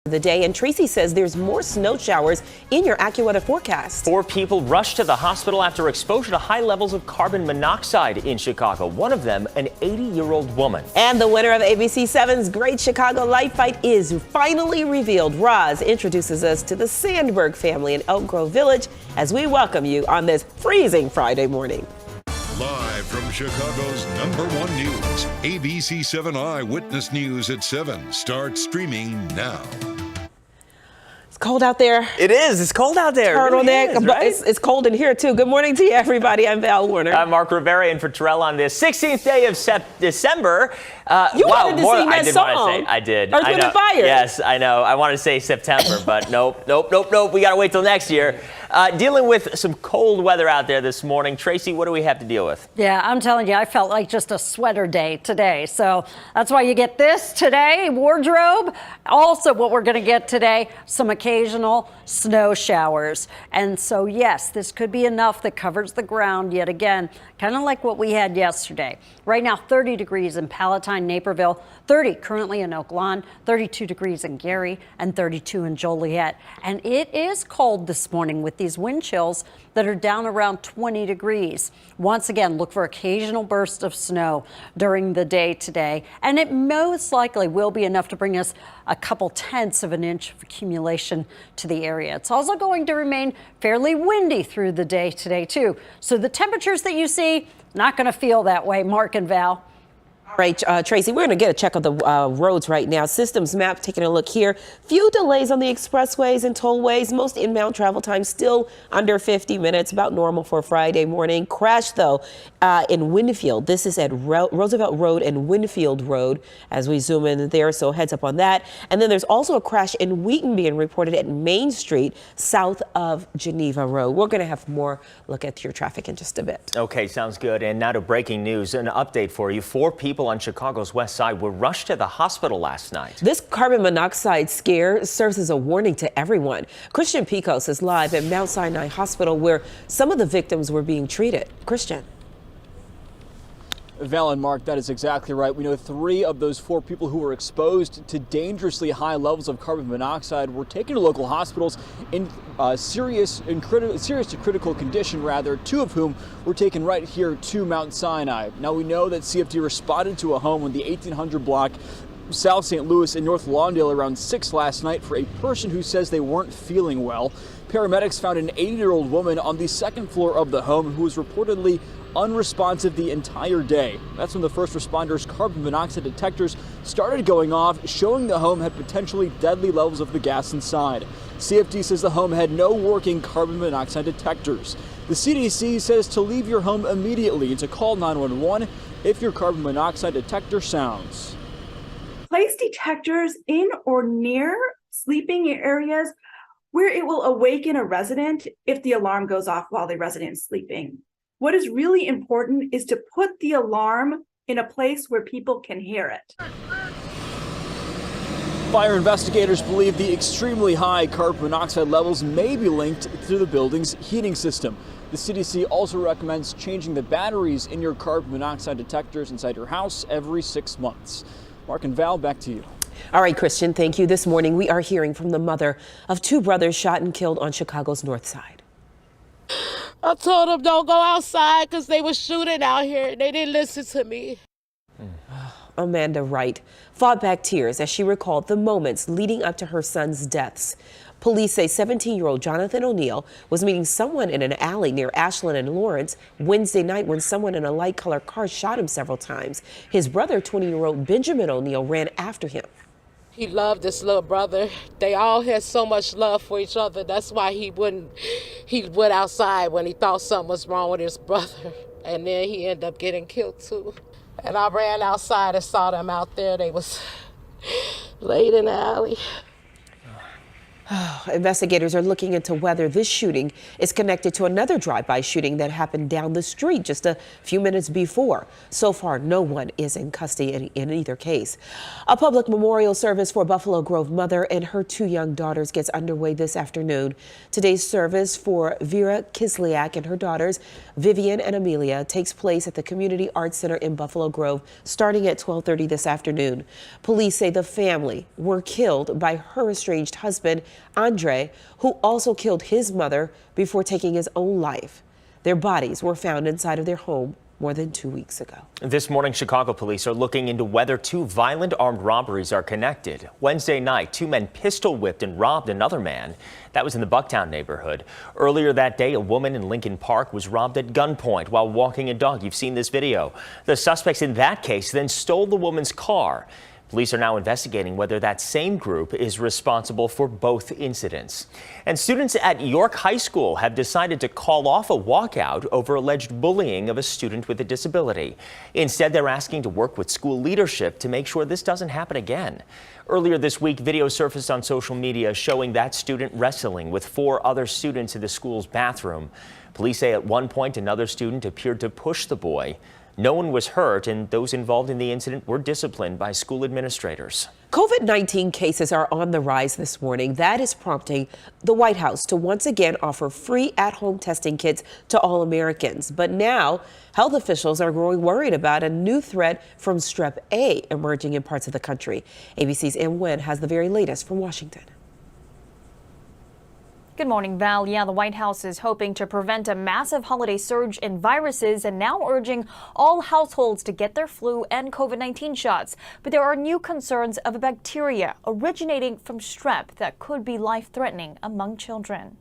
The day, and Tracy says there's more snow showers in your AccuWeather forecast. 4 people rushed to the hospital after exposure to high levels of carbon monoxide in Chicago. One of them, an 80-year-old woman. And the winner of ABC 7's Great Chicago Light Fight is finally revealed. Roz introduces us to the Sandberg family in Elk Grove Village as we welcome you on this freezing Friday morning. Live from Chicago's #1 news, ABC 7 Eyewitness News at 7 starts streaming now. It's cold out there. It is. It's cold out there. Turtleneck, It really is, right? it's cold in here too. Good morning to you, everybody. I'm Val Warner. I'm Mark Rivera in for Terrell on this 16th day of December. You wanted to sing that song. I did. Earth, Wind, and Fire. Yes, I know. I wanted to say September, but nope. We got to wait till next year. Dealing with some cold weather out there this morning. Tracy, what do we have to deal with? Yeah, I'm telling you, I felt like just a sweater day today. So that's why you get this today, wardrobe. Also, what we're going to get today, some occasional snow showers. And so, yes, this could be enough that covers the ground yet again, kind of like what we had yesterday. Right now, 30 degrees in Palatine, Naperville, 30 currently in Oak Lawn, 32 degrees in Gary, and 32 in Joliet. And it is cold this morning with these wind chills that are down around 20 degrees. Once again, look for occasional bursts of snow during the day today, and it most likely will be enough to bring us a couple tenths of an inch of accumulation to the area. It's also going to remain fairly windy through the day today, too. So the temperatures that you see, not going to feel that way, Mark and Val. All right, Tracy, we're going to get a check of the roads right now. Systems map, taking a look here. Few delays on the expressways and tollways. Most inbound travel time still under 50 minutes, about normal for a Friday morning. Crash, though, in Winfield. This is at Roosevelt Road and Winfield Road as we zoom in there, so heads up on that. And then there's also a crash in Wheaton being reported at Main Street, south of Geneva Road. We're going to have more look at your traffic in just a bit. Okay, sounds good. And now to breaking news, an update for you. 4 people on Chicago's west side were rushed to the hospital last night. This carbon monoxide scare serves as a warning to everyone. Christian Picos is live at Mount Sinai Hospital where some of the victims were being treated. Christian. Val and Mark, that is exactly right. We know 3 of those 4 people who were exposed to dangerously high levels of carbon monoxide were taken to local hospitals in serious to critical condition, rather. 2 of whom were taken right here to Mount Sinai. Now we know that CFD responded to a home in the 1800 block South St. Louis in North Lawndale around 6 last night for a person who says they weren't feeling well. Paramedics found an 80-year-old woman on the 2nd floor of the home who was reportedly unresponsive the entire day. That's when the first responders' carbon monoxide detectors started going off, showing the home had potentially deadly levels of the gas inside. CFD says the home had no working carbon monoxide detectors. The CDC says to leave your home immediately and to call 911 if your carbon monoxide detector sounds. Place detectors in or near sleeping areas where it will awaken a resident if the alarm goes off while the resident is sleeping. What is really important is to put the alarm in a place where people can hear it. Fire investigators believe the extremely high carbon monoxide levels may be linked to the building's heating system. The CDC also recommends changing the batteries in your carbon monoxide detectors inside your house every 6 months. Mark and Val, back to you. All right, Christian, thank you. This morning, we are hearing from the mother of 2 brothers shot and killed on Chicago's north side. I told them don't go outside because they were shooting out here. They didn't listen to me. Amanda Wright fought back tears as she recalled the moments leading up to her son's deaths. Police say 17-year-old Jonathan O'Neill was meeting someone in an alley near Ashland and Lawrence Wednesday night when someone in a light-colored car shot him several times. His brother, 20-year-old Benjamin O'Neill, ran after him. He loved his little brother. They all had so much love for each other. That's why he went outside when he thought something was wrong with his brother. And then he ended up getting killed too. And I ran outside and saw them out there. They was laid in the alley. Investigators are looking into whether this shooting is connected to another drive-by shooting that happened down the street just a few minutes before. So far, no one is in custody in either case. A public memorial service for Buffalo Grove mother and her 2 young daughters gets underway this afternoon. Today's service for Vera Kislyak and her daughters, Vivian and Amelia, takes place at the Community Arts Center in Buffalo Grove starting at 12:30 this afternoon. Police say the family were killed by her estranged husband, Andre, who also killed his mother before taking his own life. Their bodies were found inside of their home more than 2 weeks ago. This morning, Chicago police are looking into whether 2 violent armed robberies are connected. Wednesday night, 2 men pistol whipped and robbed another man. That was in the Bucktown neighborhood. Earlier that day, a woman in Lincoln Park was robbed at gunpoint while walking a dog. You've seen this video. The suspects in that case then stole the woman's car. Police are now investigating whether that same group is responsible for both incidents. And students at York High School have decided to call off a walkout over alleged bullying of a student with a disability. Instead, they're asking to work with school leadership to make sure this doesn't happen again. Earlier this week, video surfaced on social media showing that student wrestling with 4 other students in the school's bathroom. Police say at one point another student appeared to push the boy. No one was hurt, and those involved in the incident were disciplined by school administrators. COVID-19 cases are on the rise this morning. That is prompting the White House to once again offer free at-home testing kits to all Americans. But now, health officials are growing worried about a new threat from Strep A emerging in parts of the country. ABC's Em Nguyen has the very latest from Washington. Good morning, Val. Yeah, the White House is hoping to prevent a massive holiday surge in viruses and now urging all households to get their flu and COVID-19 shots. But there are new concerns of a bacteria originating from strep that could be life-threatening among children.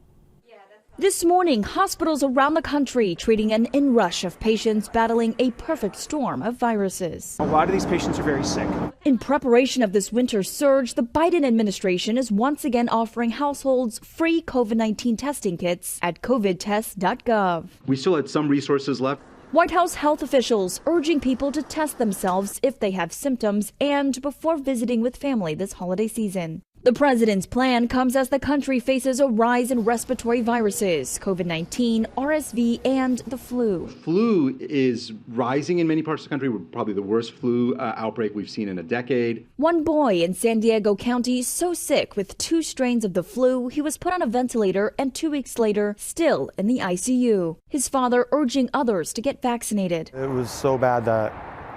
This morning, hospitals around the country treating an inrush of patients battling a perfect storm of viruses. A lot of these patients are very sick. In preparation of this winter surge, the Biden administration is once again offering households free COVID-19 testing kits at covidtest.gov. We still had some resources left. White House health officials urging people to test themselves if they have symptoms and before visiting with family this holiday season. The president's plan comes as the country faces a rise in respiratory viruses, COVID-19, RSV, and the flu. Flu is rising in many parts of the country. We're probably the worst flu outbreak we've seen in a decade. One boy in San Diego County so sick with 2 strains of the flu, he was put on a ventilator and 2 weeks later, still in the ICU. His father urging others to get vaccinated. It was so bad that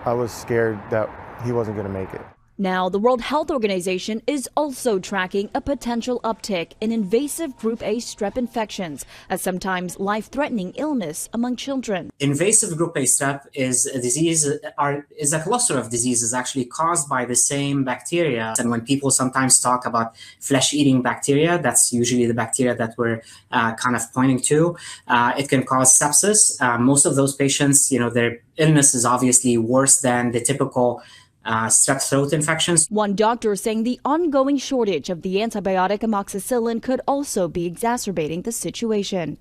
I was scared that he wasn't going to make it. Now, the World Health Organization is also tracking a potential uptick in invasive group A strep infections, a sometimes life-threatening illness among children. Invasive group A strep is a disease, is a cluster of diseases actually caused by the same bacteria. And when people sometimes talk about flesh-eating bacteria, that's usually the bacteria that we're kind of pointing to. It can cause sepsis. Most of those patients, their illness is obviously worse than the typical strep throat infections. One doctor saying the ongoing shortage of the antibiotic amoxicillin could also be exacerbating the situation.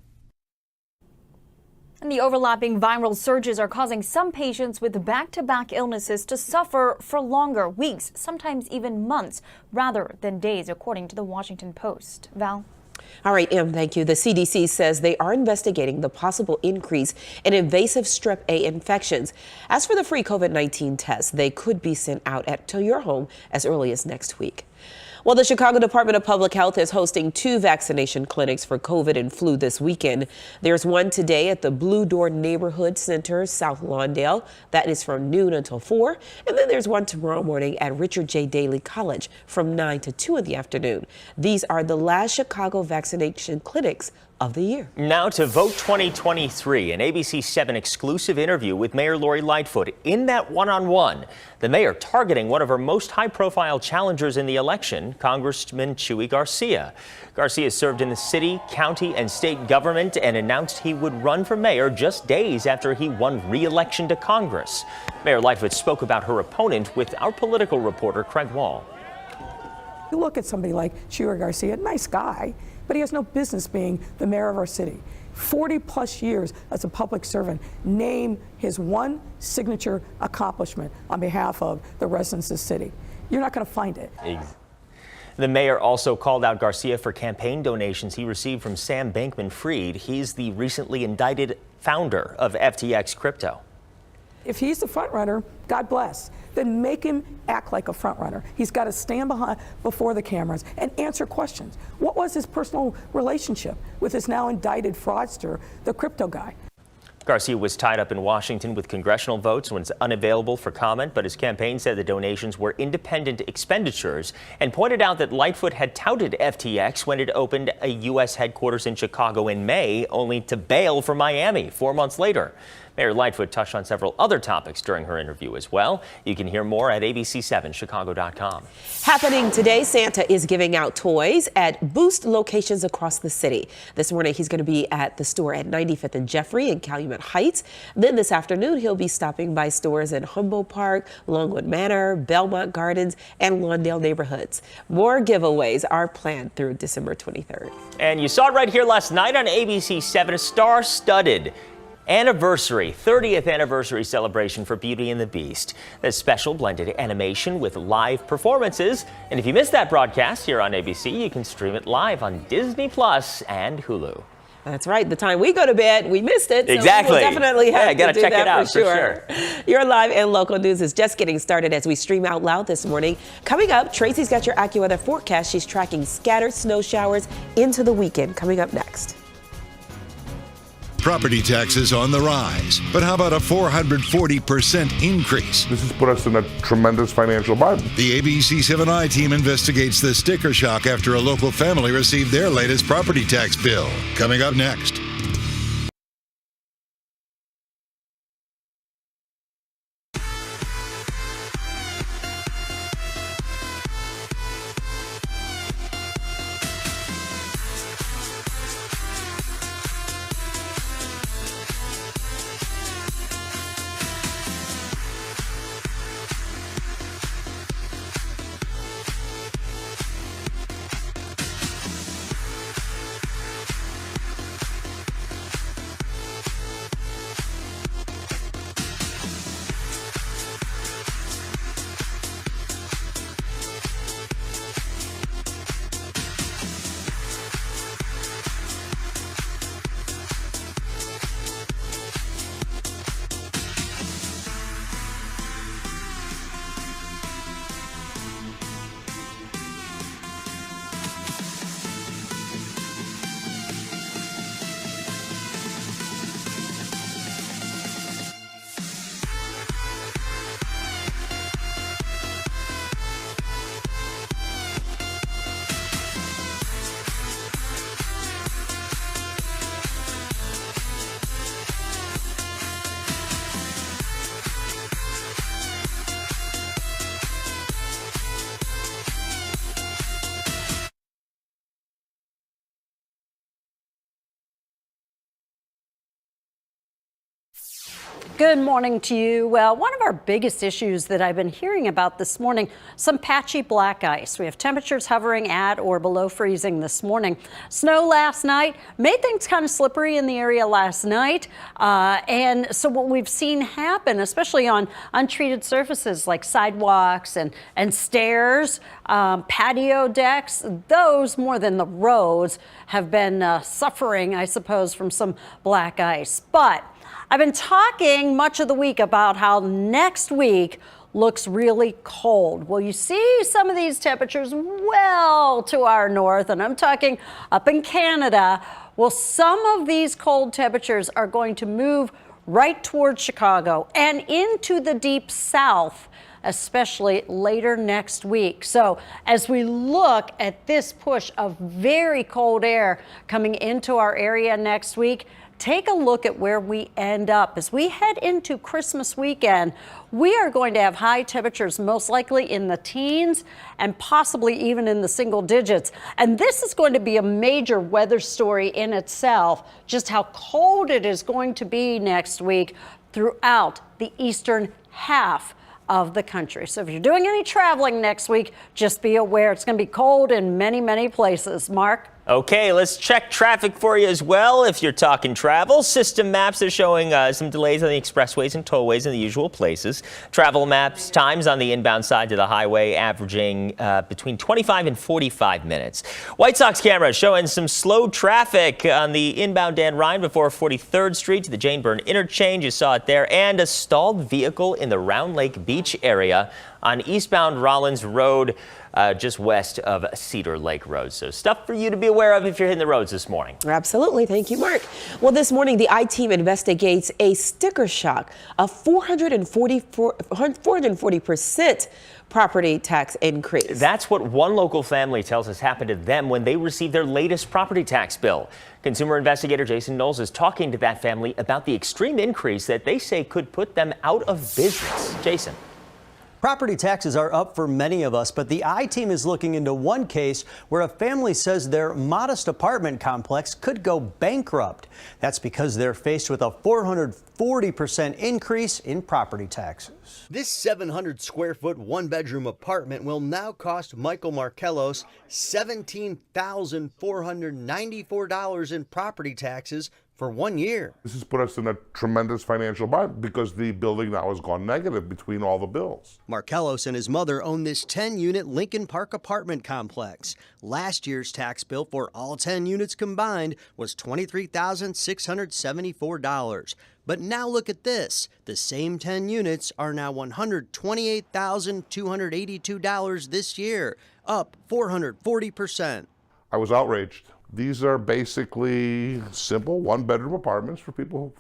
And the overlapping viral surges are causing some patients with back-to-back illnesses to suffer for longer, weeks, sometimes even months, rather than days, according to the Washington Post. Val? All right, Em, thank you. The CDC says they are investigating the possible increase in invasive strep A infections. As for the free COVID-19 tests, they could be sent out to your home as early as next week. Well, the Chicago Department of Public Health is hosting 2 vaccination clinics for COVID and flu this weekend. There's one today at the Blue Door Neighborhood Center, South Lawndale. That is from noon until 4. And then there's one tomorrow morning at Richard J. Daley College from 9 to 2 in the afternoon. These are the last Chicago vaccination clinics of the year. Now to Vote 2023, an ABC 7 exclusive interview with Mayor Lori Lightfoot. In that one-on-one, the mayor targeting one of her most high-profile challengers in the election, Congressman Chuy Garcia. Garcia served in the city, county, and state government and announced he would run for mayor just days after he won re-election to Congress. Mayor Lightfoot spoke about her opponent with our political reporter, Craig Wall. You look at somebody like Chuy Garcia, nice guy, but he has no business being the mayor of our city. 40 plus years as a public servant. Name his one signature accomplishment on behalf of the residents of the city. You're not going to find it. The mayor also called out Garcia for campaign donations he received from Sam Bankman-Fried. He's the recently indicted founder of FTX Crypto. If he's the front runner, God bless. Then make him act like a front runner. He's got to stand before the cameras and answer questions. What was his personal relationship with his now indicted fraudster, the crypto guy? Garcia was tied up in Washington with congressional votes and was unavailable for comment, but his campaign said the donations were independent expenditures and pointed out that Lightfoot had touted FTX when it opened a U.S. headquarters in Chicago in May, only to bail for Miami 4 months later. Mayor Lightfoot touched on several other topics during her interview as well. You can hear more at abc7chicago.com. Happening today, Santa is giving out toys at Boost locations across the city. This morning, he's going to be at the store at 95th and Jeffrey in Calumet Heights. Then this afternoon, he'll be stopping by stores in Humboldt Park, Longwood Manor, Belmont Gardens, and Lawndale neighborhoods. More giveaways are planned through December 23rd. And you saw it right here last night on ABC7, a star-studded 30th anniversary celebration for Beauty and the Beast. The special blended animation with live performances. And if you missed that broadcast here on ABC, you can stream it live on Disney Plus and Hulu. That's right. The time we go to bed, we missed it. So exactly. We'll definitely have gotta to do check that it out for sure. Your live and local news is just getting started as we stream out loud this morning. Coming up, Tracy's got your AccuWeather forecast. She's tracking scattered snow showers into the weekend. Coming up next. Property taxes on the rise. But how about a 440% increase? This has put us in a tremendous financial bind. The ABC7I team investigates the sticker shock after a local family received their latest property tax bill. Coming up next. Good morning to you. Well, one of our biggest issues that I've been hearing about this morning, some patchy black ice. We have temperatures hovering at or below freezing this morning. Snow last night made things kind of slippery in the area last night. And so what we've seen happen, especially on untreated surfaces like sidewalks and stairs, patio decks, those more than the roads have been suffering, I suppose, from some black ice. But I've been talking much of the week about how next week looks really cold. Well, you see some of these temperatures well to our north, and I'm talking up in Canada. Well, some of these cold temperatures are going to move right towards Chicago and into the deep south, especially later next week. So as we look at this push of very cold air coming into our area next week, take a look at where we end up. As we head into Christmas weekend, we are going to have high temperatures, most likely in the teens and possibly even in the single digits. And this is going to be a major weather story in itself, just how cold it is going to be next week throughout the eastern half of the country. So if you're doing any traveling next week, just be aware it's going to be cold in many, many places. Mark? Okay, let's check traffic for you as well. If you're talking travel, system maps are showing some delays on the expressways and tollways in the usual places. Travel maps times on the inbound side to the highway averaging between 25 and 45 minutes. White Sox camera showing some slow traffic on the inbound Dan Ryan before 43rd Street to the Jane Byrne interchange. You saw it there. And a stalled vehicle in the Round Lake Beach area on eastbound Rollins Road, just west of Cedar Lake Road. So stuff for you to be aware of if you're hitting the roads this morning. Absolutely. Thank you, Mark. Well, this morning, the I-Team investigates a sticker shock, a 440% property tax increase. That's what one local family tells us happened to them when they received their latest property tax bill. Consumer investigator Jason Knowles is talking to that family about the extreme increase that they say could put them out of business. Jason. Property taxes are up for many of us, but the I-Team is looking into one case where a family says their modest apartment complex could go bankrupt. That's because they're faced with a 440% increase in property taxes. This 700 square foot one-bedroom apartment will now cost Michael Markellos $17,494 in property taxes for 1 year. This has put us in a tremendous financial bind because the building now has gone negative between all the bills. Markellos and his mother own this 10-unit Lincoln Park apartment complex. Last year's tax bill for all 10 units combined was $23,674. But now look at this. The same 10 units are now $128,282 this year, up 440%. I was outraged. These are basically simple one-bedroom apartments for people,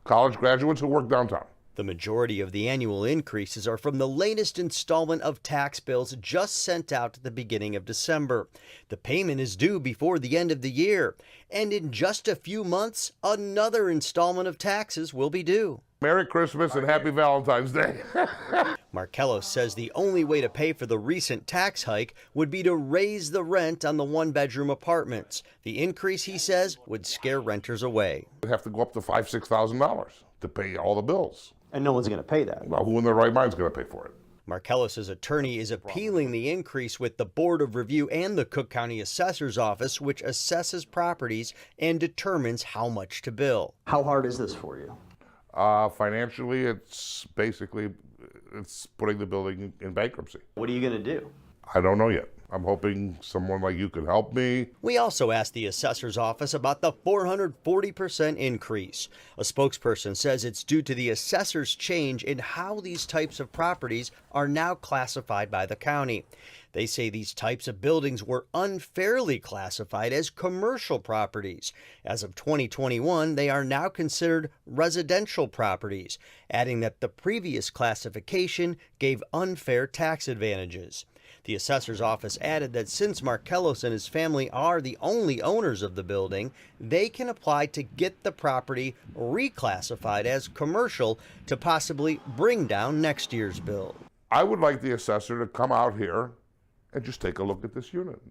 college graduates who work downtown. The majority of the annual increases are from the latest installment of tax bills just sent out at the beginning of December. The payment is due before the end of the year, and in just a few months, another installment of taxes will be due. Merry Christmas and Happy Valentine's Day. Markellos says the only way to pay for the recent tax hike would be to raise the rent on the one-bedroom apartments. The increase, he says, would scare renters away. They have to go up to $5,000 to $6,000 to pay all the bills. And no one's going to pay that. Well, who in their right mind is going to pay for it? Markellos' attorney is appealing the increase with the Board of Review and the Cook County Assessor's Office, which assesses properties and determines how much to bill. How hard is this for you? Financially, it's putting the building in bankruptcy. What are you going to do? I don't know yet. I'm hoping someone like you could help me. We also asked the assessor's office about the 440% increase. A spokesperson says it's due to the assessor's change in how these types of properties are now classified by the county. They say these types of buildings were unfairly classified as commercial properties. As of 2021, they are now considered residential properties, adding that the previous classification gave unfair tax advantages. The assessor's office added that since Markellos and his family are the only owners of the building, they can apply to get the property reclassified as commercial to possibly bring down next year's bill. I would like the assessor to come out here and just take a look at this unit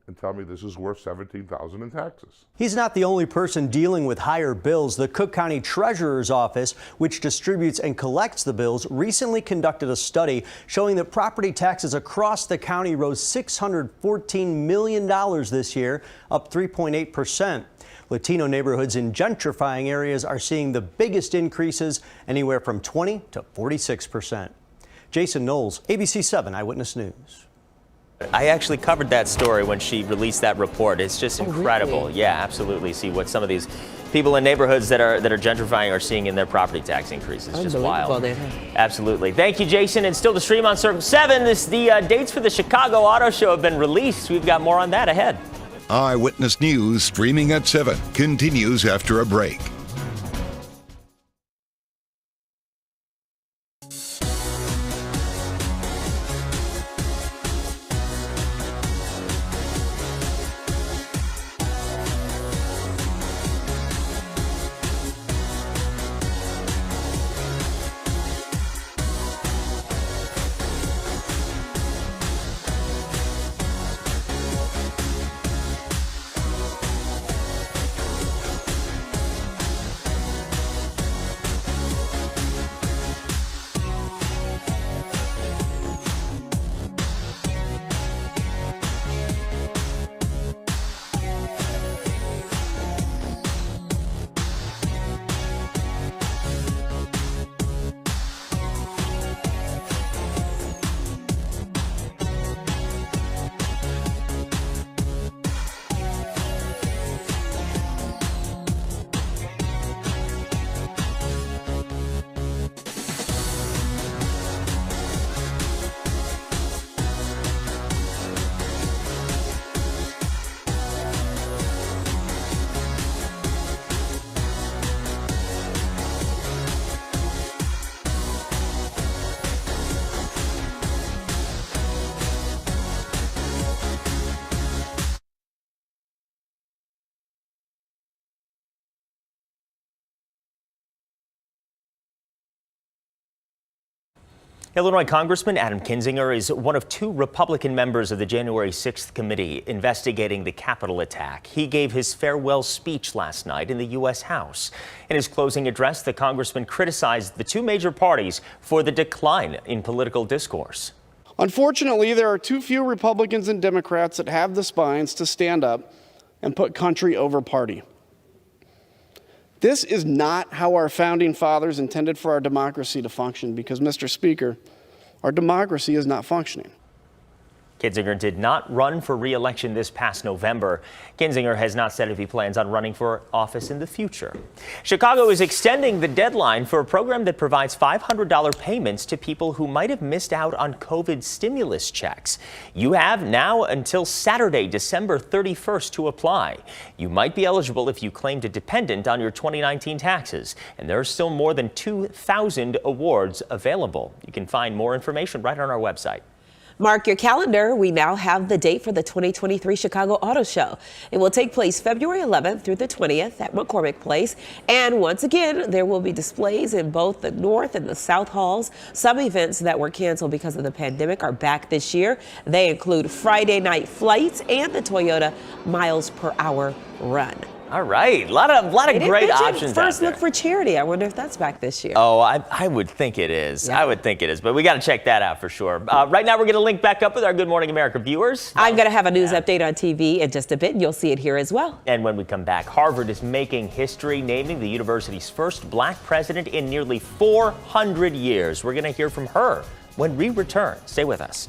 and tell me this is worth $17,000 in taxes. He's not the only person dealing with higher bills. The Cook County Treasurer's Office, which distributes and collects the bills, recently conducted a study showing that property taxes across the county rose $614 million this year, up 3.8%. Latino neighborhoods in gentrifying areas are seeing the biggest increases, anywhere from 20 to 46%. Jason Knowles, ABC 7 Eyewitness News. I actually covered that story when she released that report. It's just incredible. Really? Yeah, absolutely. See what some of these people in neighborhoods that are gentrifying are seeing in their property tax increases. Just wild. Absolutely. Thank you, Jason. And still to stream on Circle 7, the dates for the Chicago Auto Show have been released. We've got more on that ahead. Eyewitness News streaming at 7 continues after a break. Illinois Congressman Adam Kinzinger is one of two Republican members of the January 6th committee investigating the Capitol attack. He gave his farewell speech last night in the U.S. House. In his closing address, the congressman criticized the two major parties for the decline in political discourse. Unfortunately, there are too few Republicans and Democrats that have the spines to stand up and put country over party. This is not how our founding fathers intended for our democracy to function because, Mr. Speaker, our democracy is not functioning. Kinzinger did not run for re-election this past November. Kinzinger has not said if he plans on running for office in the future. Chicago is extending the deadline for a program that provides $500 payments to people who might have missed out on COVID stimulus checks. You have now until Saturday, December 31st to apply. You might be eligible if you claimed a dependent on your 2019 taxes, and there are still more than 2,000 awards available. You can find more information right on our website. Mark your calendar. We now have the date for the 2023 Chicago Auto Show. It will take place February 11th through the 20th at McCormick Place. And once again, there will be displays in both the North and the South Halls. Some events that were canceled because of the pandemic are back this year. They include Friday night flights and the Toyota Miles Per Hour run. All right, a lot of great options out there. First Look for Charity. I wonder if that's back this year. Oh, I would think it is. Yeah. I would think it is, but we got to check that out for sure. Right now, we're going to link back up with our Good Morning America viewers. I'm going to have a news update on TV in just a bit, and you'll see it here as well. And when we come back, Harvard is making history, naming the university's first black president in nearly 400 years. We're going to hear from her when we return. Stay with us.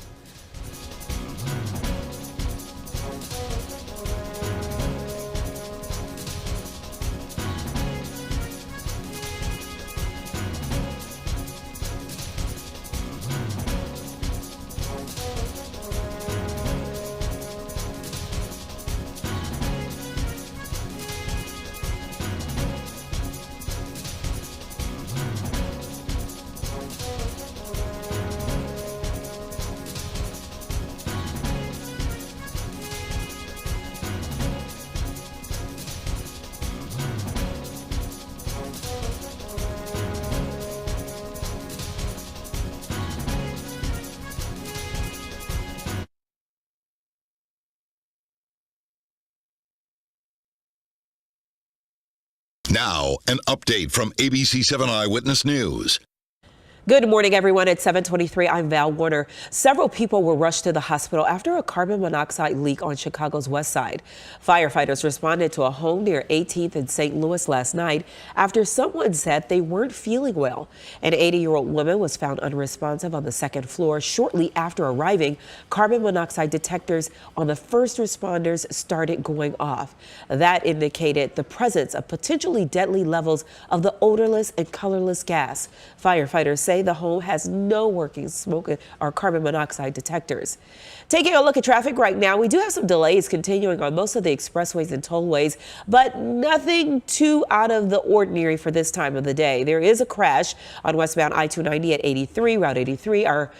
Now, an update from ABC 7 Eyewitness News. Good morning, everyone. At 7:23, I'm Val Warner. Several people were rushed to the hospital after a carbon monoxide leak on Chicago's west side. Firefighters responded to a home near 18th and St. Louis last night after someone said they weren't feeling well. An 80-year-old woman was found unresponsive on the second floor. Shortly after arriving, carbon monoxide detectors on the first responders started going off. That indicated the presence of potentially deadly levels of the odorless and colorless gas. Firefighters say the home has no working smoke or carbon monoxide detectors. Taking a look at traffic right now, we do have some delays continuing on most of the expressways and tollways, but nothing too out of the ordinary for this time of the day. There is a crash on westbound I-290 at 83, Route 83. Our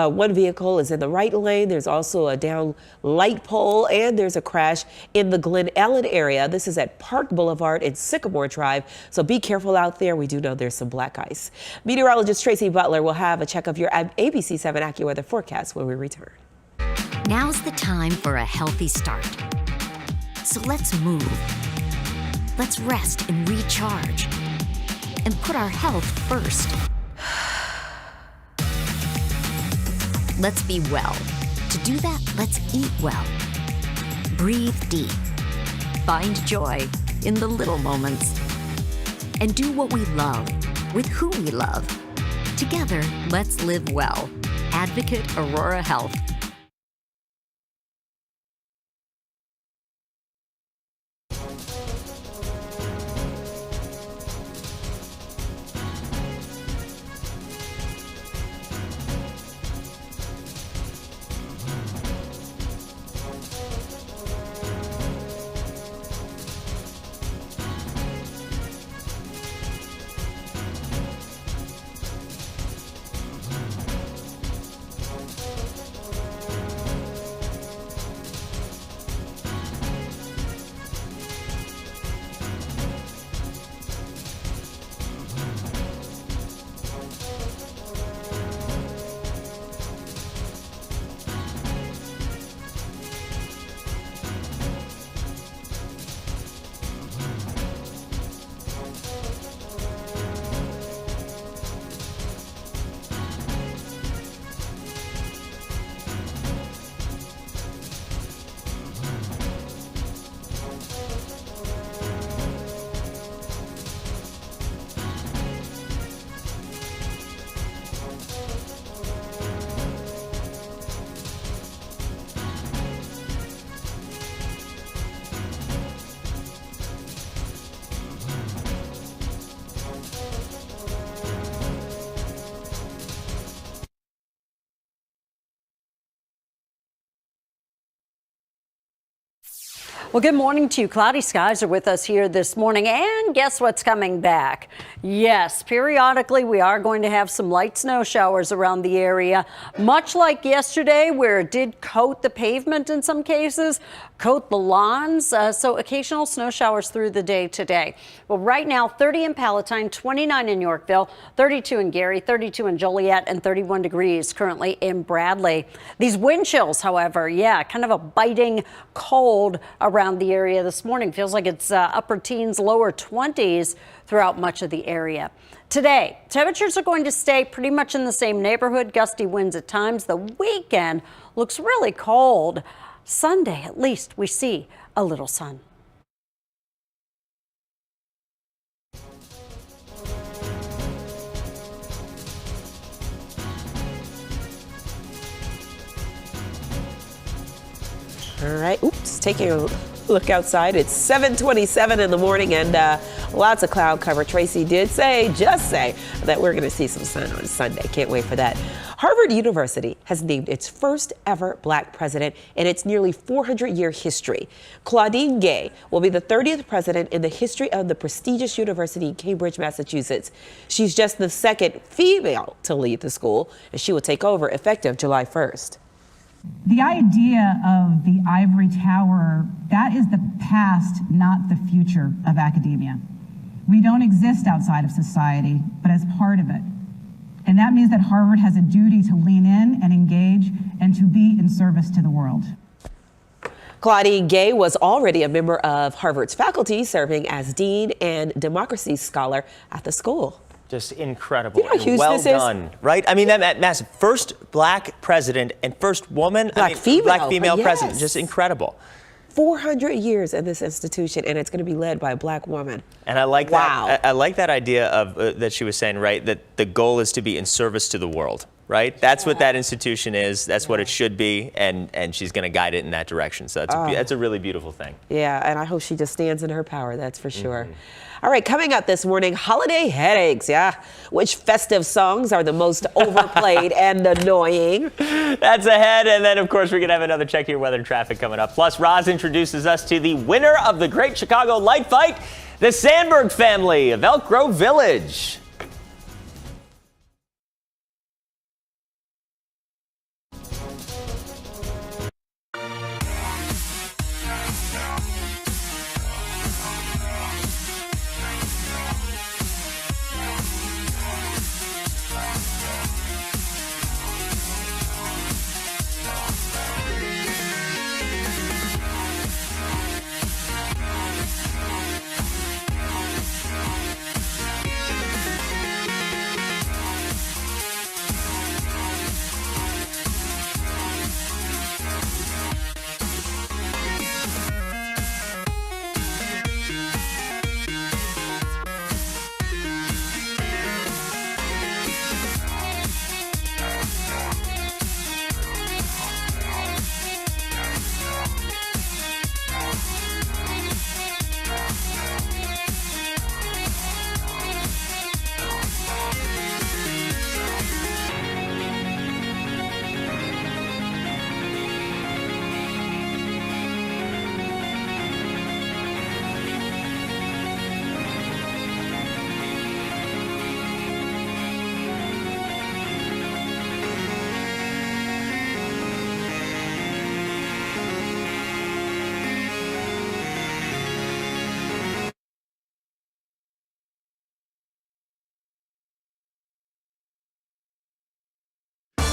one vehicle is in the right lane. There's also a down light pole, and there's a crash in the Glen Ellen area. This is at Park Boulevard and Sycamore Drive, so be careful out there. We do know there's some black ice. Meteorologist Tracy Butler will have a check of your ABC 7 AccuWeather forecast when we return. Now's the time for a healthy start. So let's move. Let's rest and recharge. And put our health first. Let's be well. To do that, let's eat well. Breathe deep. Find joy in the little moments. And do what we love with who we love. Together, let's live well. Advocate Aurora Health. Well, good morning to you. Cloudy skies are with us here this morning. And guess what's coming back? Yes, periodically we are going to have some light snow showers around the area, much like yesterday where it did coat the pavement in some cases, coat the lawns. So occasional snow showers through the day today. Well, right now, 30 in Palatine, 29 in Yorkville, 32 in Gary, 32 in Joliet, and 31 degrees currently in Bradley. These wind chills, however, kind of a biting cold around the area this morning. Feels like it's upper teens, lower 20s throughout much of the area. Today, temperatures are going to stay pretty much in the same neighborhood, gusty winds at times. The weekend looks really cold. Sunday, at least, we see a little sun. All right, oops, taking a look outside. It's 7:27 in the morning and lots of cloud cover. Tracy did just say that we're going to see some sun on Sunday. Can't wait for that. Harvard University has named its first ever black president in its nearly 400-year history. Claudine Gay will be the 30th president in the history of the prestigious university in Cambridge, Massachusetts. She's just the second female to lead the school, and she will take over effective July 1st. The idea of the ivory tower, that is the past, not the future of academia. We don't exist outside of society, but as part of it. And that means that Harvard has a duty to lean in and engage and to be in service to the world. Claudine Gay was already a member of Harvard's faculty, serving as dean and democracy scholar at the school. Just incredible. You know how huge well this done, right? I mean, that massive first black president and first woman, black female president, just incredible. 400 years in this institution, and it's going to be led by a black woman. And I like that. I like that idea of that she was saying, right? That the goal is to be in service to the world, right? That's what that institution is. That's what it should be, and she's going to guide it in that direction. So that's a really beautiful thing. Yeah, and I hope she just stands in her power. That's for sure. All right, coming up this morning, holiday headaches. Yeah, which festive songs are the most overplayed and annoying? That's ahead, and then of course we're gonna have another check of your weather and traffic coming up. Plus, Roz introduces us to the winner of the Great Chicago Light Fight, the Sandberg family of Elk Grove Village.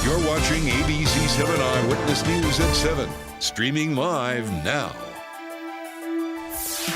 You're watching ABC 7 Eyewitness News at 7, streaming live now.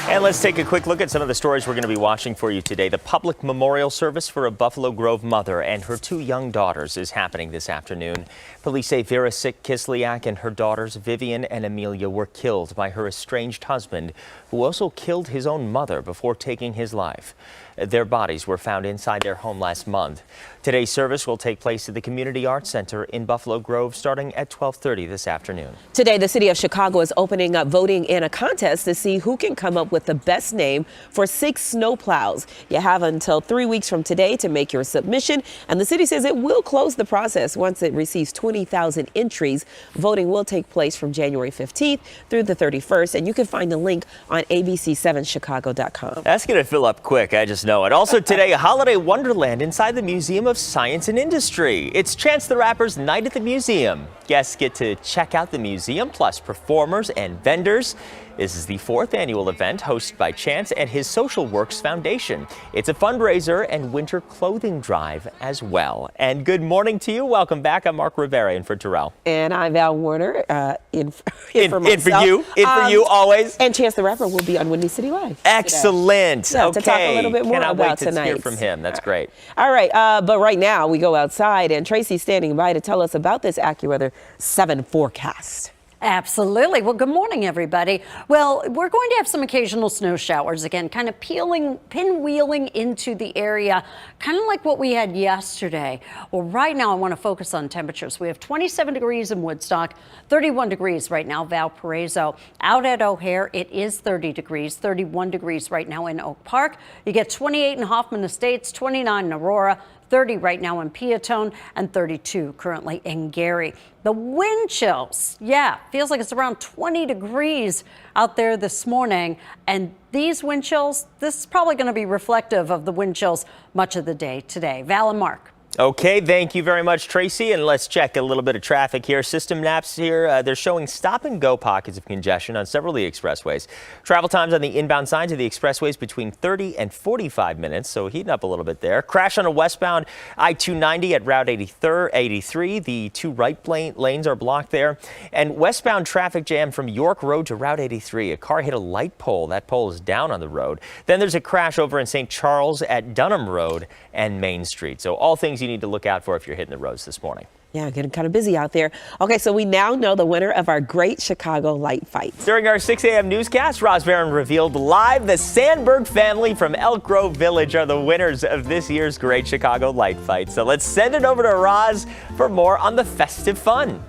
And let's take a quick look at some of the stories we're going to be watching for you today. The public memorial service for a Buffalo Grove mother and her two young daughters is happening this afternoon. Police say Vera Kislyak and her daughters Vivian and Amelia were killed by her estranged husband, who also killed his own mother before taking his life. Their bodies were found inside their home last month. Today's service will take place at the Community Arts Center in Buffalo Grove starting at 12:30 this afternoon. Today, the city of Chicago is opening up voting in a contest to see who can come come up with the best name for 6 snowplows. You have until 3 weeks from today to make your submission, and the city says it will close the process once it receives 20,000 entries. Voting will take place from January 15th through the 31st, and you can find the link on abc7chicago.com. That's going to fill up quick, I just know it. Also today, a holiday wonderland inside the Museum of Science and Industry. It's Chance the Rapper's Night at the Museum. Guests get to check out the museum, plus performers and vendors. This is the 4th annual event hosted by Chance and his Social Works Foundation. It's a fundraiser and winter clothing drive as well. And good morning to you. Welcome back. I'm Mark Rivera in for Terrell. And I'm Val Warner, in for myself. In for you always. And Chance the Rapper will be on Windy City Live. Excellent. Yeah, okay. To talk a little bit more Cannot about wait to tonight. hear from him. That's great. All right, but right now we go outside, and Tracy's standing by to tell us about this AccuWeather 7 forecast. Absolutely. Well, good morning, everybody. Well, we're going to have some occasional snow showers again, kind of pinwheeling into the area, kind of like what we had yesterday. Well, right now I want to focus on temperatures. We have 27 degrees in Woodstock, 31 degrees right now, Valparaiso. Out at O'Hare, it is 30 degrees, 31 degrees right now in Oak Park. You get 28 in Hoffman Estates, 29 in Aurora, 30 right now in Peatone, and 32 currently in Gary. The wind chills, yeah, feels like it's around 20 degrees out there this morning. And these wind chills, this is probably going to be reflective of the wind chills much of the day today. Val and Mark. Okay, thank you very much, Tracy. And let's check a little bit of traffic here. System maps here, they're showing stop-and-go pockets of congestion on several of the expressways. Travel times on the inbound sides of the expressways between 30 and 45 minutes, so heating up a little bit there. Crash on a westbound I-290 at Route 83. The 2 right lanes are blocked there. And westbound traffic jam from York Road to Route 83. A car hit a light pole. That pole is down on the road. Then there's a crash over in St. Charles at Dunham Road and Main Street. So all things you need to look out for if you're hitting the roads this morning. Yeah, getting kind of busy out there. Okay, so we now know the winner of our Great Chicago Light Fight. During our 6 a.m. newscast, Ross Barron revealed live the Sandberg family from Elk Grove Village are the winners of this year's Great Chicago Light Fight. So let's send it over to Roz for more on the festive fun.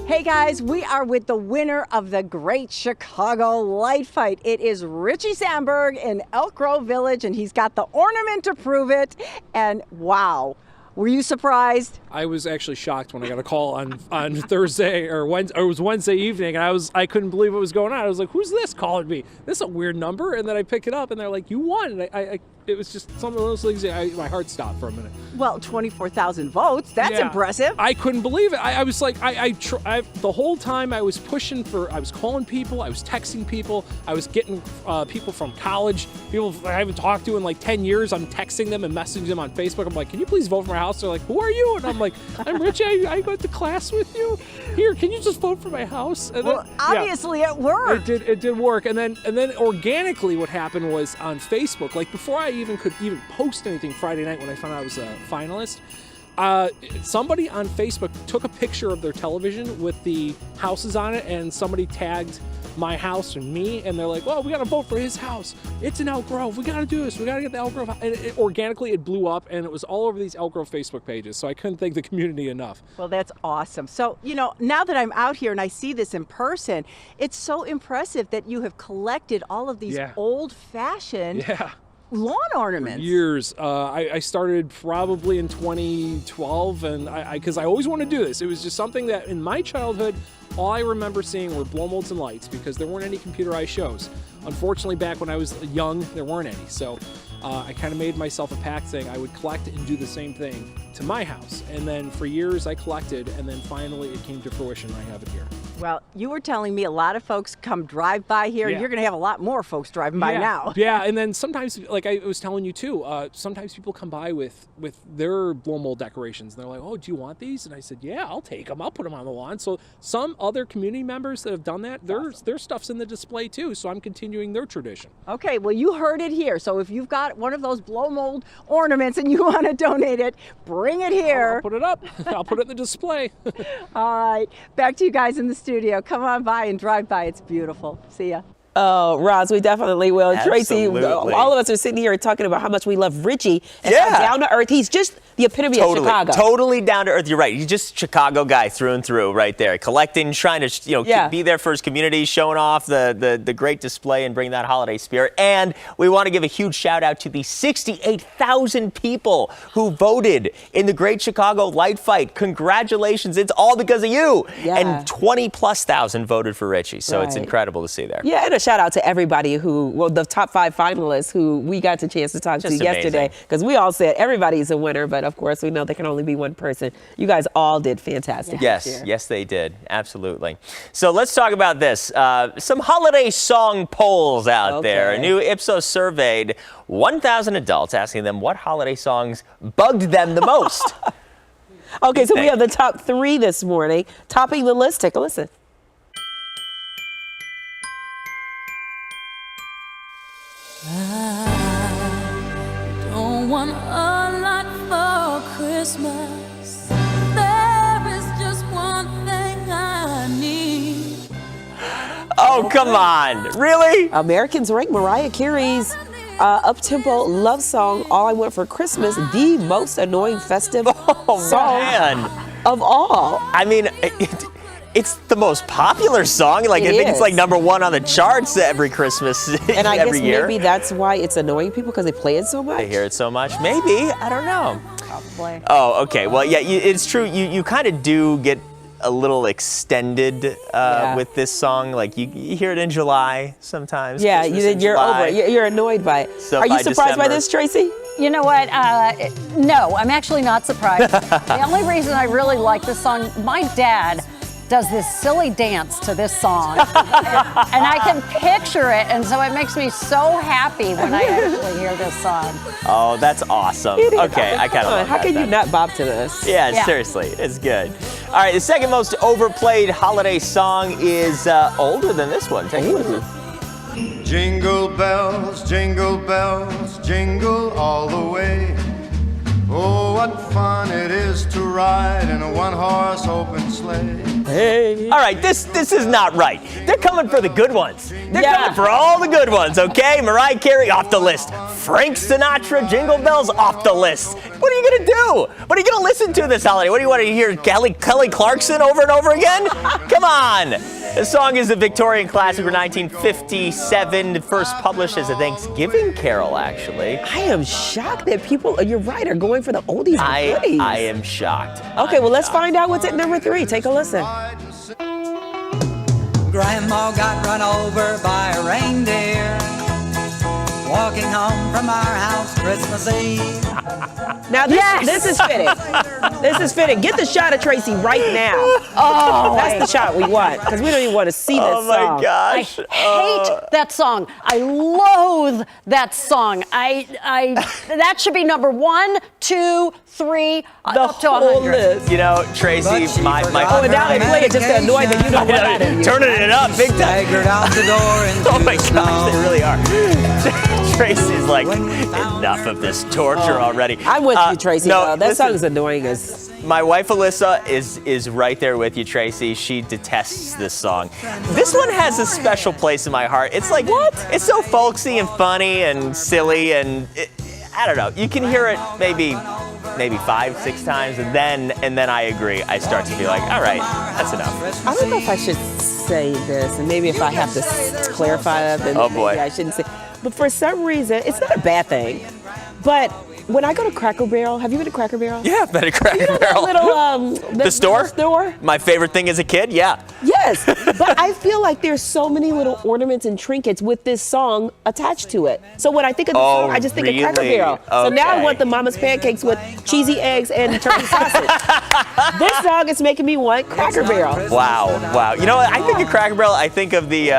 Hey guys, we are with the winner of the Great Chicago Light Fight. It is Richie Sandberg in Elk Grove Village, and he's got the ornament to prove it. And wow, were you surprised? I was actually shocked when I got a call on Thursday or Wednesday, or it was Wednesday evening, and I couldn't believe what was going on. I was like, who's this calling me? This is a weird number. And then I pick it up, and they're like, you won. And it was just some of those things. My heart stopped for a minute. Well, 24,000 votes. That's impressive. I couldn't believe it. I was like, the whole time I was pushing I was calling people, I was texting people, I was getting people from college, people I haven't talked to in like 10 years. I'm texting them and messaging them on Facebook. I'm like, can you please vote for my house? They're like, who are you? And I'm like, I'm Richie. I went to class with you. Here, can you just vote for my house? And well, then, obviously it worked. It did work. And then organically what happened was on Facebook, like before I could post anything Friday night when I found out I was a finalist, somebody on Facebook took a picture of their television with the houses on it, and somebody tagged my house and me, and they're like, well, we got to vote for his house. It's in Elk Grove. We got to do this. We got to get the Elk Grove house. And organically it blew up, and it was all over these Elk Grove Facebook pages, so I couldn't thank the community enough. Well, that's awesome. So, now that I'm out here and I see this in person, it's so impressive that you have collected all of these old-fashioned lawn ornaments. For years. I started probably in 2012, and because I always wanted to do this. It was just something that in my childhood, all I remember seeing were blow molds and lights, because there weren't any computerized shows. Unfortunately, back when I was young, there weren't any. So I kind of made myself a pact saying I would collect and do the same thing to my house. And then for years I collected, and then finally it came to fruition. I have it here. Well, you were telling me a lot of folks come drive by here. You're going to have a lot more folks driving by now. Yeah, and then sometimes, like I was telling you too, sometimes people come by with their blow mold decorations. And they're like, oh, do you want these? And I said, yeah, I'll take them. I'll put them on the lawn. So some other community members that have done that, their stuff's in the display too. So I'm continuing their tradition. Okay, well, you heard it here. So if you've got one of those blow mold ornaments and you want to donate it, bring it here. I'll put it up. I'll put it in the display. All right, back to you guys in the studio. Come on by and drive by. It's beautiful. See ya. Oh, Roz, we definitely will. And Tracy, Absolutely. all of us are sitting here talking about how much we love Richie and how down to earth. He's just the epitome of Chicago. Totally down to earth. You're right. He's just a Chicago guy through and through, right there. Collecting, trying to be there for his community, showing off the great display and bring that holiday spirit. And we want to give a huge shout out to the 68,000 people who voted in the Great Chicago Light Fight. Congratulations. It's all because of you. Yeah. And 20,000+ voted for Richie. So it's incredible to see there. Yeah, and a shout out to everybody the top 5 finalists who we got the chance to talk to yesterday, because we all said everybody's a winner, but of course we know there can only be one person. You guys all did fantastic. Yes, they did. Absolutely. So let's talk about this. Some holiday song polls out there. A new Ipsos surveyed 1,000 adults, asking them what holiday songs bugged them the most. Okay, so we have the top 3 this morning. Topping the list, take a listen. I don't want a lot for Christmas. There is just one thing I need. Oh, come on. Really? Americans rank Mariah Carey's up-tempo love song, All I Want for Christmas, the most annoying festive song of all. I mean, it's the most popular song. I think it's like #1 on the charts every Christmas and I every guess year. Maybe that's why it's annoying people, because they play it so much. They hear it so much. Maybe. I don't know. Probably. Oh, okay. Well, yeah, it's true. You kind of do get a little extended with this song. Like you hear it in July sometimes. Yeah, Christmas in you're July. over it. You're annoyed by it. So Are you by surprised by December- this, Tracy? You know what? No, I'm actually not surprised. The only reason I really like this song, my dad does this silly dance to this song. And I can picture it, and so it makes me so happy when I actually hear this song. Oh, that's awesome. Okay, I kind of love How that can you then. not bob to this? Yeah, seriously, it's good. All right, the second most overplayed holiday song is older than this one. Take a listen. Jingle bells, jingle all the way. Oh, what fun it is to ride in a one-horse open sleigh. Hey. All right, this is not right. They're coming for the good ones. They're coming for all the good ones, okay? Mariah Carey off the list. Frank Sinatra, Jingle Bells off the list. What are you gonna do? What are you gonna listen to this holiday? What do you want to hear? Kelly Clarkson over and over again? Come on. The song is a Victorian classic from 1957, first published as a Thanksgiving carol, actually. I am shocked that people, you're right, are going for the oldies and goodies. I am shocked. Okay, well, let's find out what's at number 3. Take a listen. Grandma got run over by a reindeer walking home from our house Christmas Eve. Now, this is fitting. This is fitting. Get the shot of Tracy right now. Oh, that's the shot we want, because we don't even want to see this song. Oh my gosh. I hate that song. I loathe that song. That should be number 1, 2, 3, up to 100. You know, Tracy, my Oh, and now they play it just to annoy the out of you. turning it up big time. Staggered out the door into Oh my the gosh, they snow. really are. Tracy's like, enough of this torture already. I'm with you, Tracy. No, that listen, song is annoying as. My wife Alyssa is right there with you, Tracy. She detests this song. This one has a special place in my heart. It's like, what? It's so folksy and funny and silly, and I don't know. You can hear it maybe 5, 6 times, and then I agree. I start to be like, all right, that's enough. I don't know if I should say this, and maybe if I have to clarify that, then maybe I shouldn't say. But for some reason, it's not a bad thing. But when I go to Cracker Barrel, have you been to Cracker Barrel? Yeah, I've been to Cracker You know Barrel. that little, the store? Store? My favorite thing as a kid, yeah. Yes, but I feel like there's so many little ornaments and trinkets with this song attached to it. So when I think of the song, I just think of Cracker really? Barrel. So now I Okay. want the Mama's Pancakes with cheesy eggs and turkey sausage. This song is making me want Cracker Barrel. Wow. You know what? I think of Cracker Barrel. I think of the.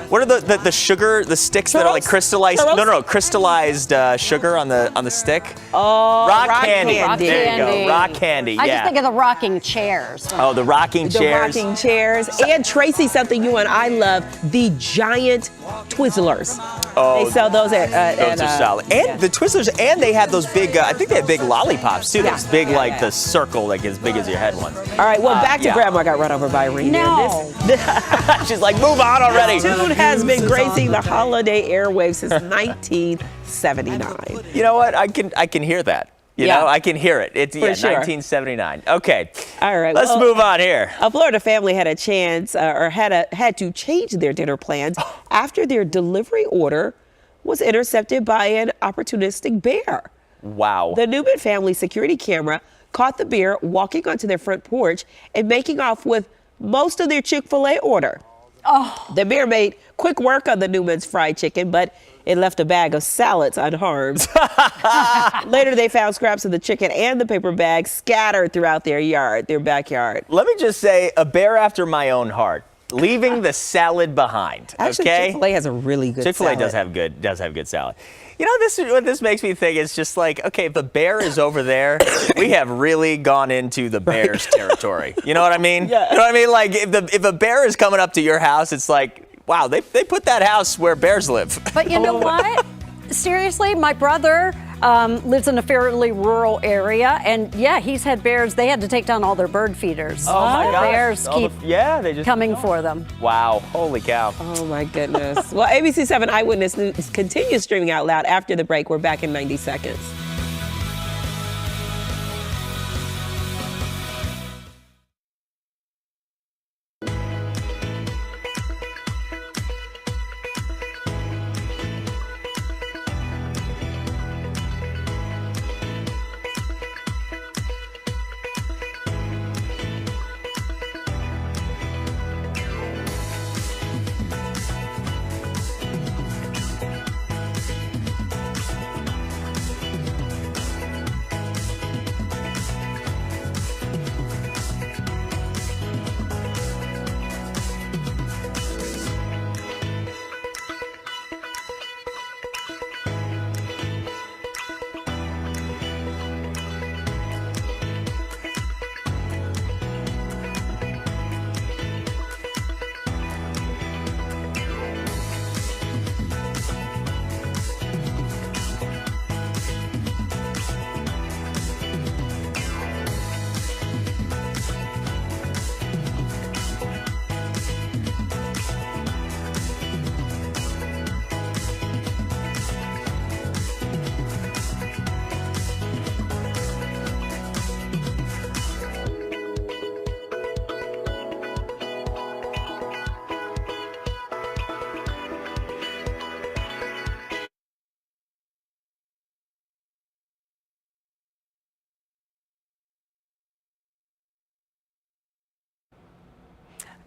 What are the sugar, the sticks that are like crystallized? Churros? No, crystallized sugar on the stick. Oh, rock candy. Rock There candy. you go. Rock candy. Yeah. I just think of the rocking chairs. Oh, the rocking chairs. The rocking chairs. And Tracy, something you and I love, the giant Twizzlers. Oh, They sell those at those are solid. And the Twizzlers, and they have those big, I think they have big lollipops too. Those big, like the circle, like as big as your head ones. All right, well, back to Grandma got run over by a reindeer. No. She's like, move on already. This tune has been gracing the holiday airwaves since 1979. You know what? I can hear that. You know, I can hear it. It's For sure. 1979. Okay. All right. Let's move on here. A Florida family had a chance had to change their dinner plans after their delivery order was intercepted by an opportunistic bear. Wow. The Newman family security camera caught the bear walking onto their front porch and making off with most of their Chick-fil-A order. Oh. The bear made quick work of the Newman's fried chicken, but it left a bag of salads unharmed. Later, they found scraps of the chicken and the paper bags scattered throughout their backyard. Let me just say, a bear after my own heart. Leaving the salad behind. Actually, okay? Chick-fil-A has a really good Chick-fil-A salad. does have good salad. You know, what this makes me think is just like, okay, if the bear is over there, we have really gone into the bear's territory. You know what I mean? Yeah. You know what I mean? Like if a bear is coming up to your house, it's like, wow, they put that house where bears live. But you know what? Seriously, my brother lives in a fairly rural area, and yeah, he's had bears. They had to take down all their bird feeders. Oh my gosh. Bears keep they just coming for them. Wow, holy cow. Oh my goodness. Well, ABC 7 Eyewitness News continues streaming out loud after the break. We're back in 90 seconds.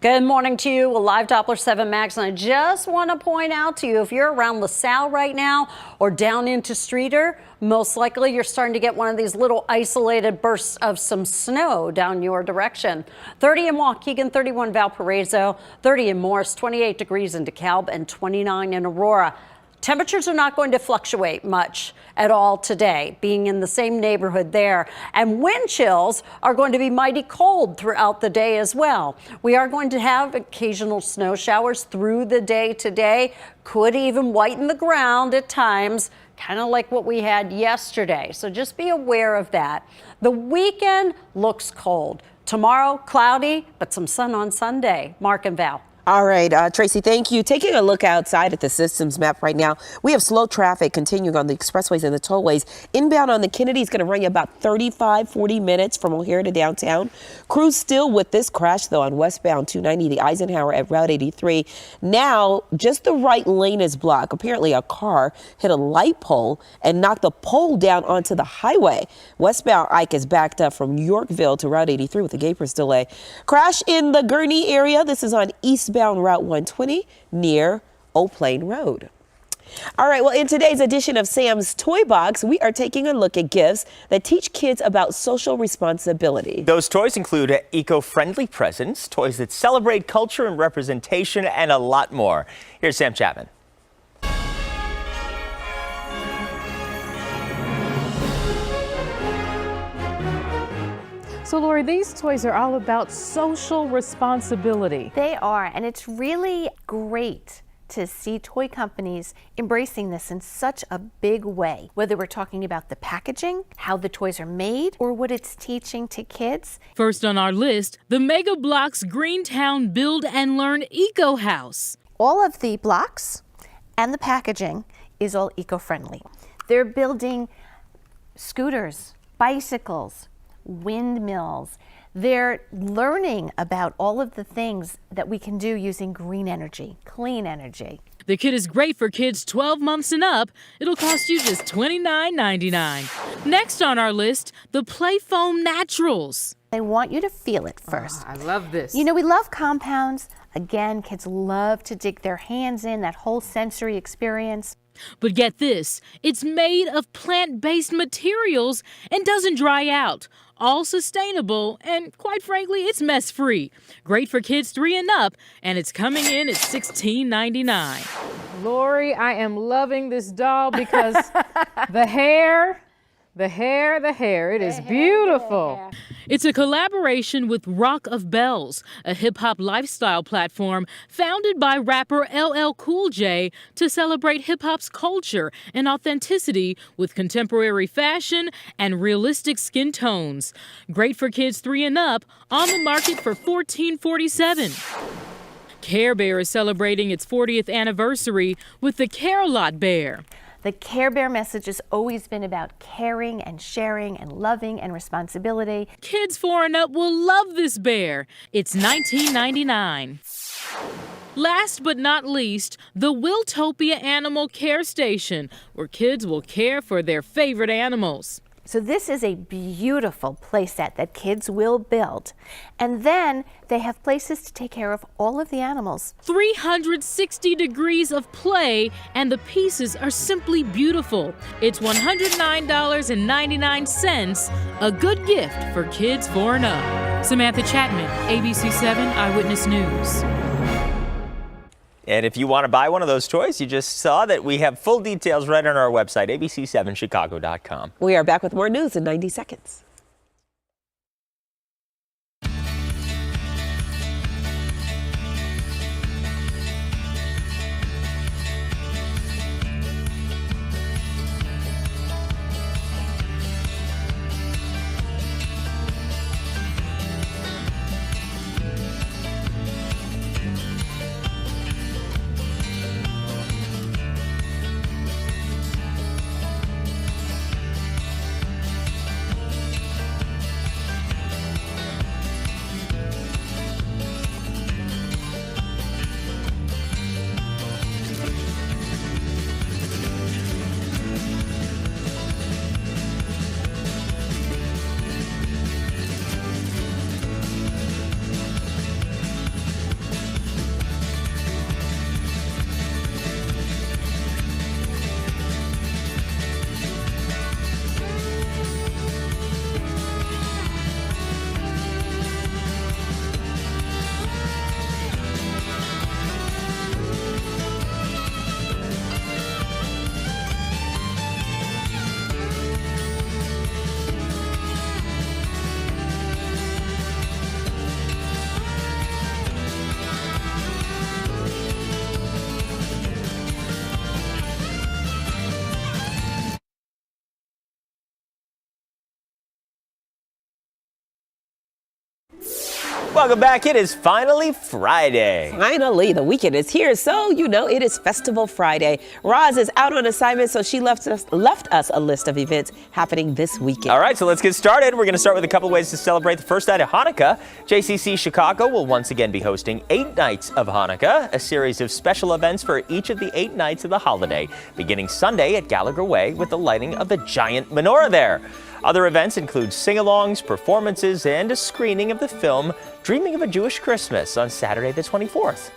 Good morning to you. A live Doppler 7 Max, and I just want to point out to you, if you're around LaSalle right now or down into Streeter, most likely you're starting to get one of these little isolated bursts of some snow down your direction. 30 in Waukegan, 31 Valparaiso, 30 in Morris, 28 degrees in DeKalb, and 29 in Aurora. Temperatures are not going to fluctuate much at all today, being in the same neighborhood there. And wind chills are going to be mighty cold throughout the day as well. We are going to have occasional snow showers through the day today. Could even whiten the ground at times, kind of like what we had yesterday. So just be aware of that. The weekend looks cold. Tomorrow, cloudy, but some sun on Sunday. Mark and Val. All right, Tracy, thank you. Taking a look outside at the systems map right now, we have slow traffic continuing on the expressways and the tollways. Inbound on the Kennedy is going to run you about 40 minutes from O'Hare to downtown. Crews still with this crash, though, on westbound 290, the Eisenhower at Route 83. Now, just the right lane is blocked. Apparently, a car hit a light pole and knocked the pole down onto the highway. Westbound Ike is backed up from Yorkville to Route 83 with a Gapers delay. Crash in the Gurnee area. This is on eastbound Route 120 near Old Plain Road. All right, well, in today's edition of Sam's Toy Box, we are taking a look at gifts that teach kids about social responsibility. Those toys include eco-friendly presents, toys that celebrate culture and representation, and a lot more. Here's Sam Chapman. So, Lori, these toys are all about social responsibility. They are, and it's really great to see toy companies embracing this in such a big way. Whether we're talking about the packaging, how the toys are made, or what it's teaching to kids. First on our list, the Mega Bloks Greentown Build and Learn Eco House. All of the blocks and the packaging is all eco-friendly. They're building scooters, bicycles, windmills. They're learning about all of the things that we can do using green energy, clean energy. The kit is great for kids 12 months and up. It'll cost you just $29.99. Next on our list, the Play Foam Naturals. They want you to feel it first. I love this. You know, we love compounds. Again, kids love to dig their hands in, that whole sensory experience. But get this, it's made of plant-based materials and doesn't dry out. All sustainable, and quite frankly, it's mess-free. Great for kids 3 and up, and it's coming in at $16.99. Lori, I am loving this doll because the hair, it is beautiful. It's a collaboration with Rock of Bells, a hip-hop lifestyle platform founded by rapper LL Cool J to celebrate hip-hop's culture and authenticity with contemporary fashion and realistic skin tones. Great for kids 3 and up, on the market for $14.47. Care Bear is celebrating its 40th anniversary with the Care-a-Lot Bear. The Care Bear message has always been about caring and sharing and loving and responsibility. Kids 4 and up will love this bear. It's $19.99. Last but not least, the Wiltopia Animal Care Station, where kids will care for their favorite animals. So this is a beautiful playset that kids will build. And then they have places to take care of all of the animals. 360 degrees of play, and the pieces are simply beautiful. It's $109.99, a good gift for kids 4 and up. Samantha Chapman, ABC 7 Eyewitness News. And if you want to buy one of those toys, you just saw that we have full details right on our website, abc7chicago.com. We are back with more news in 90 seconds. Welcome back. It is finally Friday. Finally, the weekend is here, so you know it is Festival Friday. Roz is out on assignment, so she left us a list of events happening this weekend. All right, so let's get started. We're going to start with a couple ways to celebrate the first night of Hanukkah. JCC Chicago will once again be hosting 8 nights of Hanukkah, a series of special events for each of the 8 nights of the holiday, beginning Sunday at Gallagher Way with the lighting of the giant menorah there. Other events include sing-alongs, performances, and a screening of the film Dreaming of a Jewish Christmas on Saturday the 24th.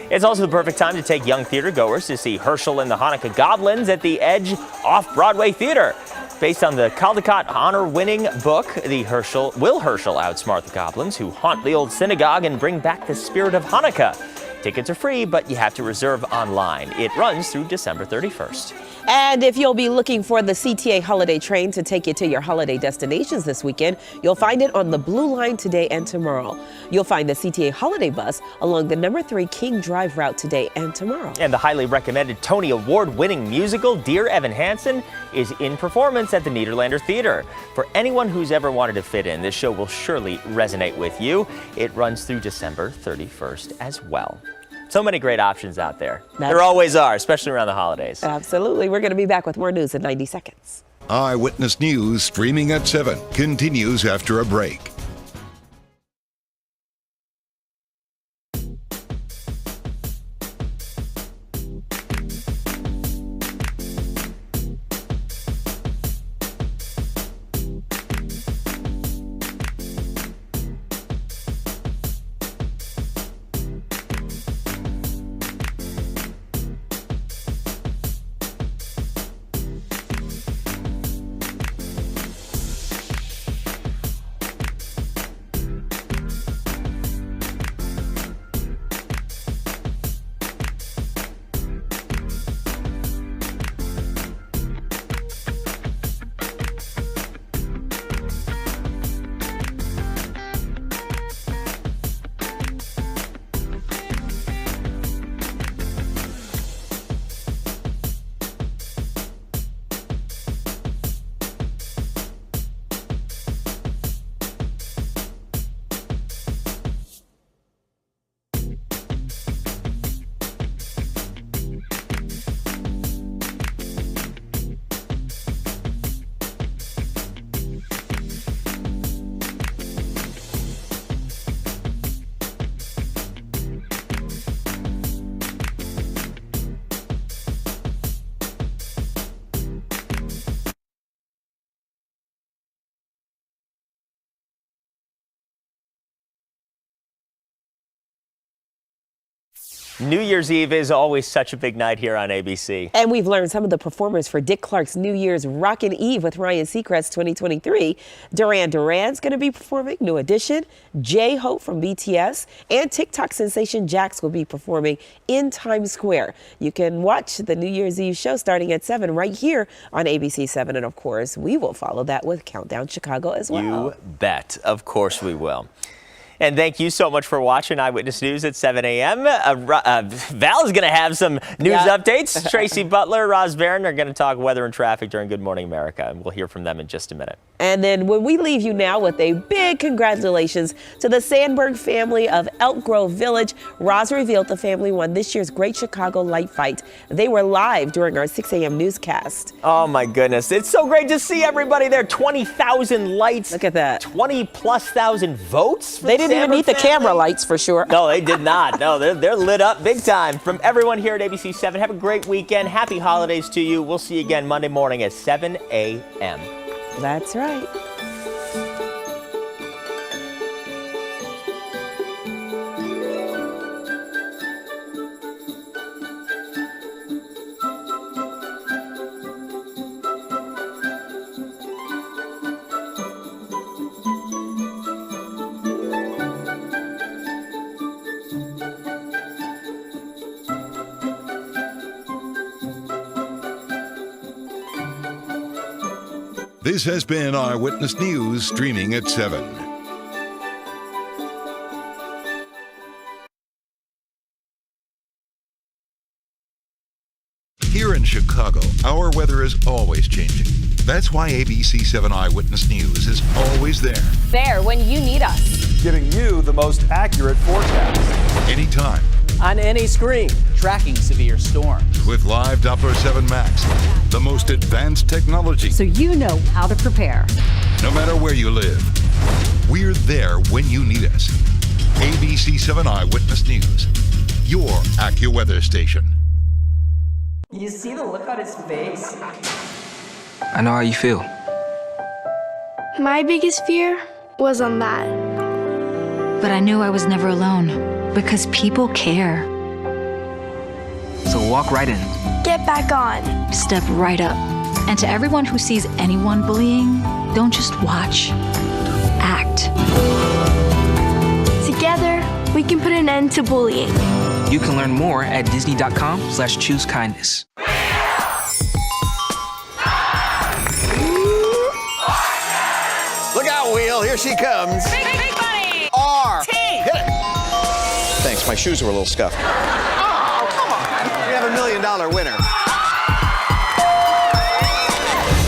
It's also the perfect time to take young theater goers to see Herschel and the Hanukkah Goblins at the Edge Off-Broadway Theater. Based on the Caldecott honor-winning book, Will Herschel outsmart the goblins who haunt the old synagogue and bring back the spirit of Hanukkah. Tickets are free, but you have to reserve online. It runs through December 31st. And if you'll be looking for the CTA holiday train to take you to your holiday destinations this weekend, you'll find it on the Blue Line today and tomorrow. You'll find the CTA holiday bus along the number 3 King Drive route today and tomorrow. And the highly recommended Tony Award-winning musical Dear Evan Hansen is in performance at the Nederlander Theater. For anyone who's ever wanted to fit in, this show will surely resonate with you. It runs through December 31st as well. So many great options out there. There always are, especially around the holidays. Absolutely. We're going to be back with more news in 90 seconds. Eyewitness News streaming at 7 continues after a break. New Year's Eve is always such a big night here on ABC. And we've learned some of the performers for Dick Clark's New Year's Rockin' Eve with Ryan Seacrest 2023. Duran Duran's going to be performing, New Edition, J-Hope from BTS, and TikTok sensation Jax will be performing in Times Square. You can watch the New Year's Eve show starting at 7 right here on ABC 7. And of course, we will follow that with Countdown Chicago as well. You bet. Of course we will. And thank you so much for watching Eyewitness News at 7 a.m. Val is going to have some news updates. Tracy Butler, Roz Barron are going to talk weather and traffic during Good Morning America, and we'll hear from them in just a minute. And then when we leave you now with a big congratulations to the Sandberg family of Elk Grove Village, Roz revealed the family won this year's Great Chicago Light Fight. They were live during our 6 a.m. newscast. Oh my goodness. It's so great to see everybody there. 20,000 lights. Look at that. 20+ thousand votes. They didn't even need the camera lights for sure. No, they did not. No, they're lit up big time. From everyone here at ABC 7, have a great weekend. Happy holidays to you. We'll see you again Monday morning at 7 a.m. That's right. This has been Eyewitness News streaming at 7. Here in Chicago, our weather is always changing. That's why ABC 7 Eyewitness News is always there. There when you need us. Giving you the most accurate forecast. Anytime. On any screen, tracking severe storms. With live Doppler 7 Max, the most advanced technology. So you know how to prepare. No matter where you live, we're there when you need us. ABC 7 Eyewitness News, your AccuWeather station. You see the look on his face? I know how you feel. My biggest fear was on that. But I knew I was never alone. Because people care. So walk right in. Get back on. Step right up. And to everyone who sees anyone bullying, don't just watch. Act. Together, we can put an end to bullying. You can learn more at disney.com/choose-kindness. Look out, Wheel. Here she comes. Big bunny. R. T. Hit it. Thanks. My shoes were a little scuffed. Oh, come on. We have $1 million winner.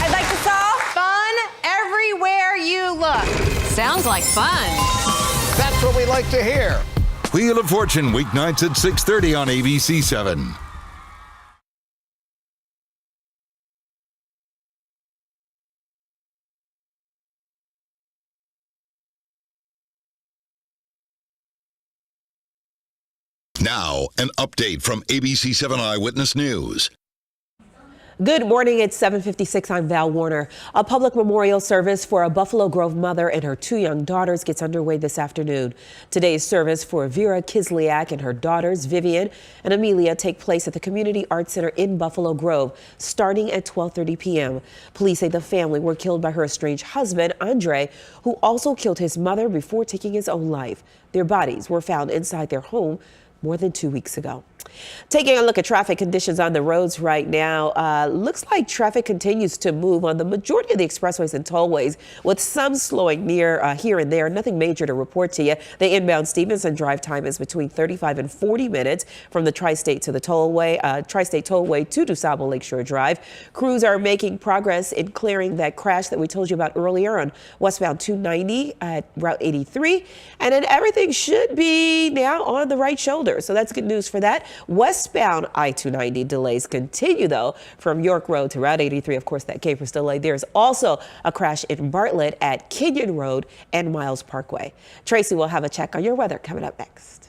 I'd like to solve fun everywhere you look. Sounds like fun. That's what we like to hear. Wheel of Fortune, weeknights at 6:30 on ABC7. Now, an update from ABC7 Eyewitness News. Good morning. It's 7:56. I'm Val Warner. A public memorial service for a Buffalo Grove mother and her 2 young daughters gets underway this afternoon. Today's service for Vera Kislyak and her daughters, Vivian and Amelia, take place at the Community Arts Center in Buffalo Grove, starting at 12:30 p.m. Police say the family were killed by her estranged husband, Andre, who also killed his mother before taking his own life. Their bodies were found inside their home more than 2 weeks ago. Taking a look at traffic conditions on the roads right now, looks like traffic continues to move on the majority of the expressways and tollways, with some slowing near here and there. Nothing major to report to you. The inbound Stevenson drive time is between 35 and 40 minutes from the Tri-State to the tollway, Tri-State Tollway to DuSable Lakeshore Drive. Crews are making progress in clearing that crash that we told you about earlier on westbound 290 at Route 83, and then everything should be now on the right shoulder. So that's good news for that. Westbound I-290 delays continue, though, from York Road to Route 83. Of course, that capers delay. There's also a crash in Bartlett at Kenyon Road and Miles Parkway. Tracy will have a check on your weather coming up next.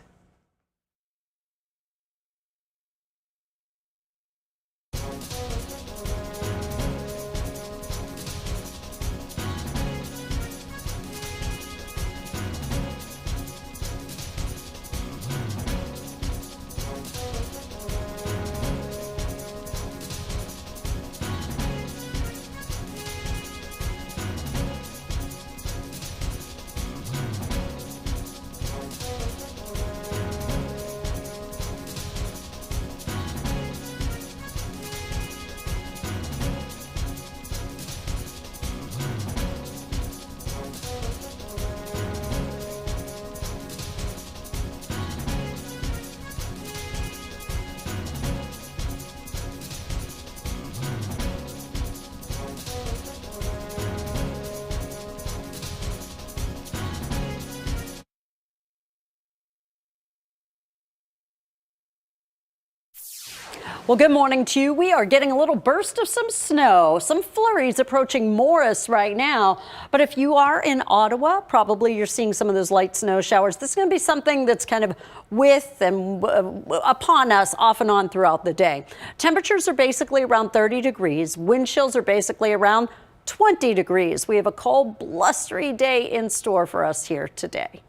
Well, good morning to you. We are getting a little burst of some snow, some flurries approaching Morris right now. But if you are in Ottawa, probably you're seeing some of those light snow showers. This is going to be something that's kind of with and upon us off and on throughout the day. Temperatures are basically around 30 degrees. Wind chills are basically around 20 degrees. We have a cold, blustery day in store for us here today.